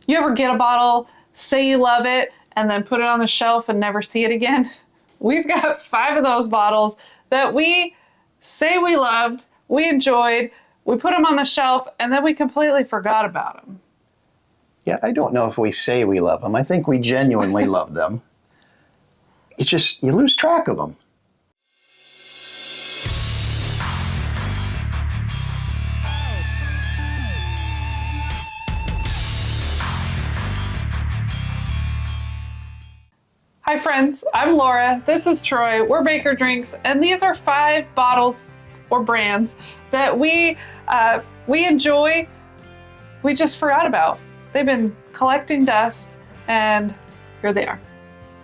You ever get a bottle, say you love it, and then put it on the shelf and never see it again? We've got 5 of those bottles that we say we loved, we enjoyed, we put them on the shelf, and then we completely forgot about them. Yeah, I don't know if we say we love them. I think we genuinely love them. It's just, you lose track of them. Hi friends, I'm Laura, this is Troy, we're Baker Drinks, and these are 5 bottles or brands that we enjoy, we just forgot about. They've been collecting dust, and here they are.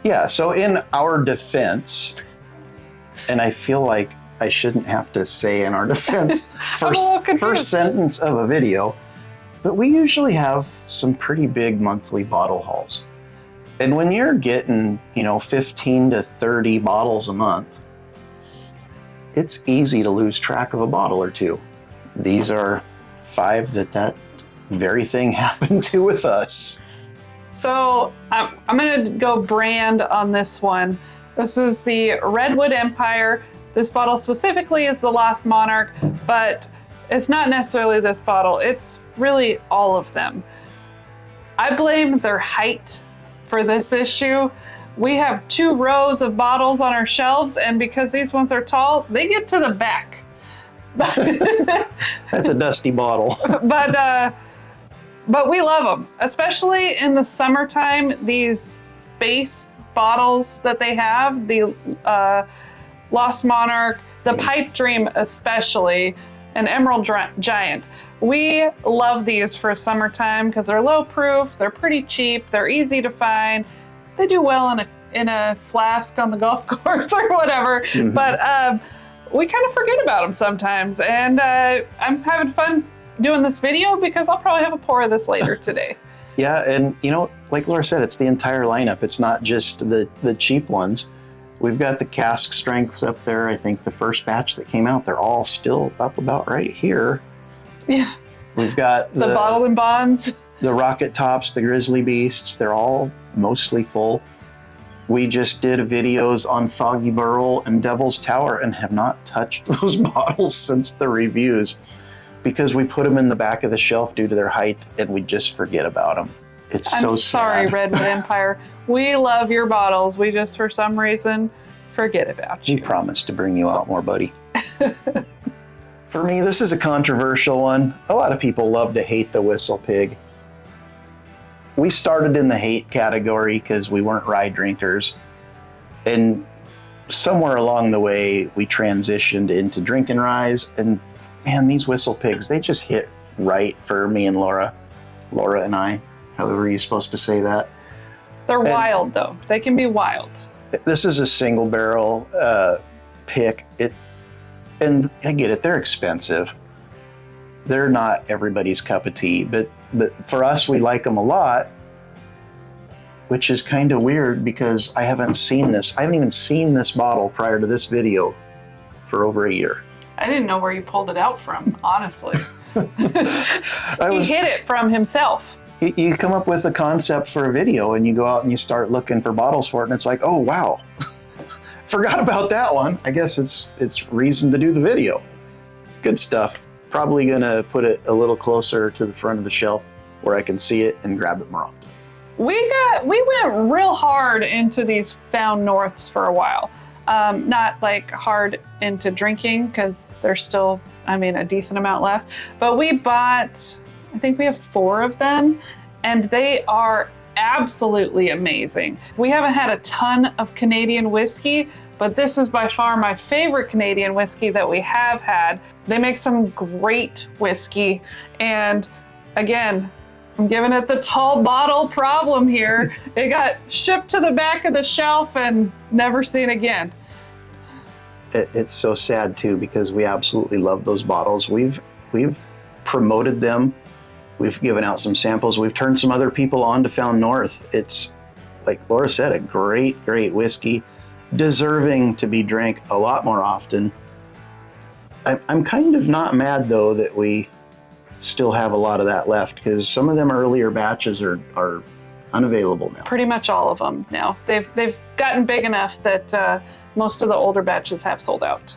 Yeah, so in our defense, and I feel like I shouldn't have to say in our defense first sentence of a video, but we usually have some pretty big monthly bottle hauls. And when you're getting, 15 to 30 bottles a month, it's easy to lose track of a bottle or two. These are 5 that very thing happened to with us. So I'm going to go brand on this one. This is the Redwood Empire. This bottle specifically is the Lost Monarch, but it's not necessarily this bottle. It's really all of them. I blame their height for this issue. We have 2 rows of bottles on our shelves, and because these ones are tall, they get to the back. That's a dusty bottle. But we love them, especially in the summertime. These base bottles that they have, the Lost Monarch, the Pipe Dream especially, and Emerald Giant. We love these for summertime because they're low proof, they're pretty cheap, they're easy to find. They do well in a flask on the golf course or whatever, but we kind of forget about them sometimes. And I'm having fun doing this video because I'll probably have a pour of this later today. Yeah, and like Laura said, it's the entire lineup. It's not just the cheap ones. We've got the cask strengths up there. I think the first batch that came out, they're all still up about right here. Yeah. We've got the bottle and bonds. The rocket tops, the grizzly beasts, they're all mostly full. We just did videos on Foggy Burrow and Devil's Tower and have not touched those bottles since the reviews because we put them in the back of the shelf due to their height and we just forget about them. It's so sad. I'm sorry, Redwood Empire. We love your bottles. We just, for some reason, forget about you. We promised to bring you out more, buddy. For me, this is a controversial one. A lot of people love to hate the Whistle Pig. We started in the hate category because we weren't rye drinkers. And somewhere along the way, we transitioned into drinking ryes. And man, these Whistle Pigs, they just hit right for me and Laura. Laura and I, however you're supposed to say that. They're wild, though. They can be wild. This is a single barrel pick. And I get it, they're expensive. They're not everybody's cup of tea, but for us, we like them a lot, which is kind of weird because I haven't even seen this bottle prior to this video for over a year. I didn't know where you pulled it out from, honestly. He hid it from himself. You come up with a concept for a video and you go out and you start looking for bottles for it and it's like, oh, wow. Forgot about that one. I guess it's reason to do the video. Good stuff. Probably gonna put it a little closer to the front of the shelf where I can see it and grab it more often. We went real hard into these Found Norths for a while. Not like hard into drinking because there's still, a decent amount left. But we bought, I think we have 4 of them, and they are absolutely amazing. We haven't had a ton of Canadian whiskey, but this is by far my favorite Canadian whiskey that we have had. They make some great whiskey, and again, I'm giving it the tall bottle problem here. It got shipped to the back of the shelf and never seen again. It's so sad too because we absolutely love those bottles. We've promoted them. We've given out some samples. We've turned some other people on to Found North. It's, like Laura said, a great whiskey, deserving to be drank a lot more often. I'm kind of not mad though that we still have a lot of that left, because some of them earlier batches are unavailable now. Pretty much all of them now. They've gotten big enough that most of the older batches have sold out.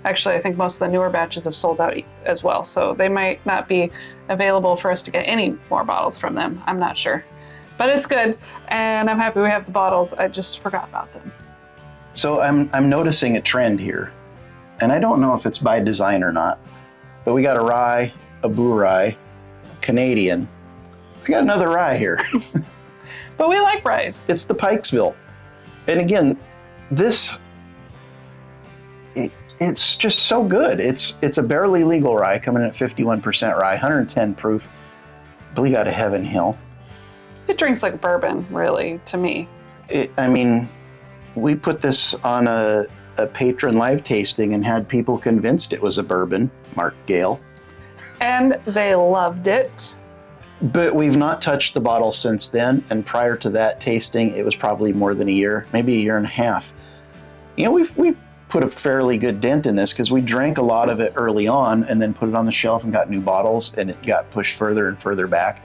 Actually, I think most of the newer batches have sold out as well. So they might not be available for us to get any more bottles from them. I'm not sure. But it's good, and I'm happy we have the bottles. I just forgot about them. So I'm noticing a trend here, and I don't know if it's by design or not, but we got a rye, a blue rye, Canadian. I got another rye here. But we like ryes. It's the Pikesville. And again, it's just so good. It's a barely legal rye coming in at 51% rye, 110 proof. I believe out of Heaven Hill. It drinks like bourbon, really, to me. We put this on a patron live tasting and had people convinced it was a bourbon, Mark Gale. And they loved it. But we've not touched the bottle since then, and prior to that tasting, it was probably more than a year, maybe a year and a half. You know, we've put a fairly good dent in this because we drank a lot of it early on and then put it on the shelf and got new bottles, and it got pushed further and further back.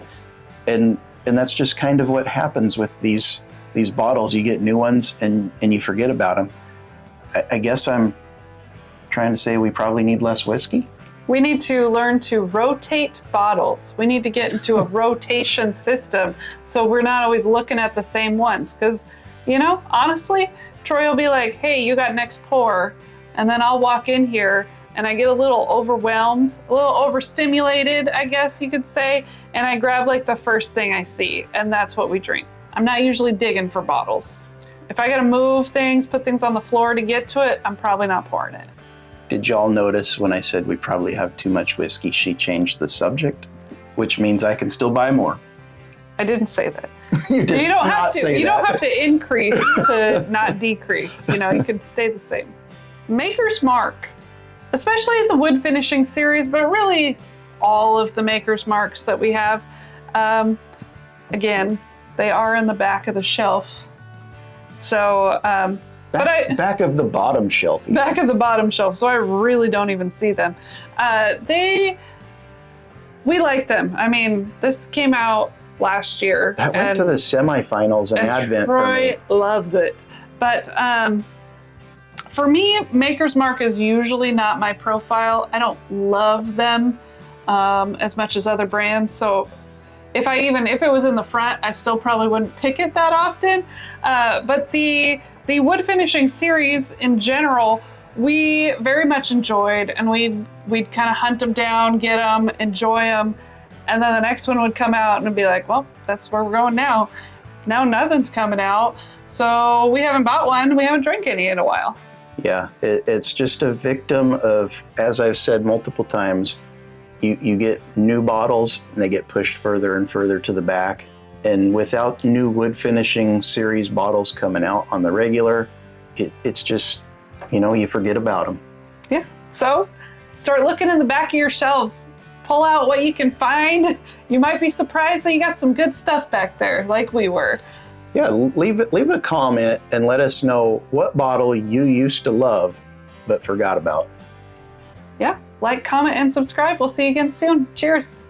And that's just kind of what happens with these bottles. You get new ones and you forget about them. I guess I'm trying to say we probably need less whiskey. We need to learn to rotate bottles. We need to get into a rotation system so we're not always looking at the same ones. Because, you know, honestly, Troy will be like, hey, you got next pour. And then I'll walk in here and I get a little overwhelmed, a little overstimulated, I guess you could say. And I grab like the first thing I see, and that's what we drink. I'm not usually digging for bottles. If I gotta move things, put things on the floor to get to it, I'm probably not pouring it. Did y'all notice when I said we probably have too much whiskey, she changed the subject, which means I can still buy more. I didn't say that. You did don't not have to. say You that. don't have to increase to not decrease. You know, you can stay the same. Maker's Mark, especially the wood finishing series, but really all of the Maker's Marks that we have. Again, they are in the back of the shelf. So, back of the bottom shelf. Even. Back of the bottom shelf, so I really don't even see them. We like them. I mean, this came out last year. That went to the semifinals in Advent. Troy loves it. But for me, Maker's Mark is usually not my profile. I don't love them as much as other brands. So if it was in the front, I still probably wouldn't pick it that often. But the wood finishing series in general, we very much enjoyed, and we'd kind of hunt them down, get them, enjoy them, and then the next one would come out and it'd be like, well, that's where we're going now. Now nothing's coming out, so we haven't bought one. We haven't drank any in a while. Yeah, it's just a victim of, as I've said multiple times, you get new bottles and they get pushed further and further to the back. And without new wood finishing series bottles coming out on the regular, it's just, you know, you forget about them. Yeah, so start looking in the back of your shelves. Pull out what you can find. You might be surprised that you got some good stuff back there, like we were. Yeah, leave a comment and let us know what bottle you used to love but forgot about. Yeah, like, comment, and subscribe. We'll see you again soon. Cheers.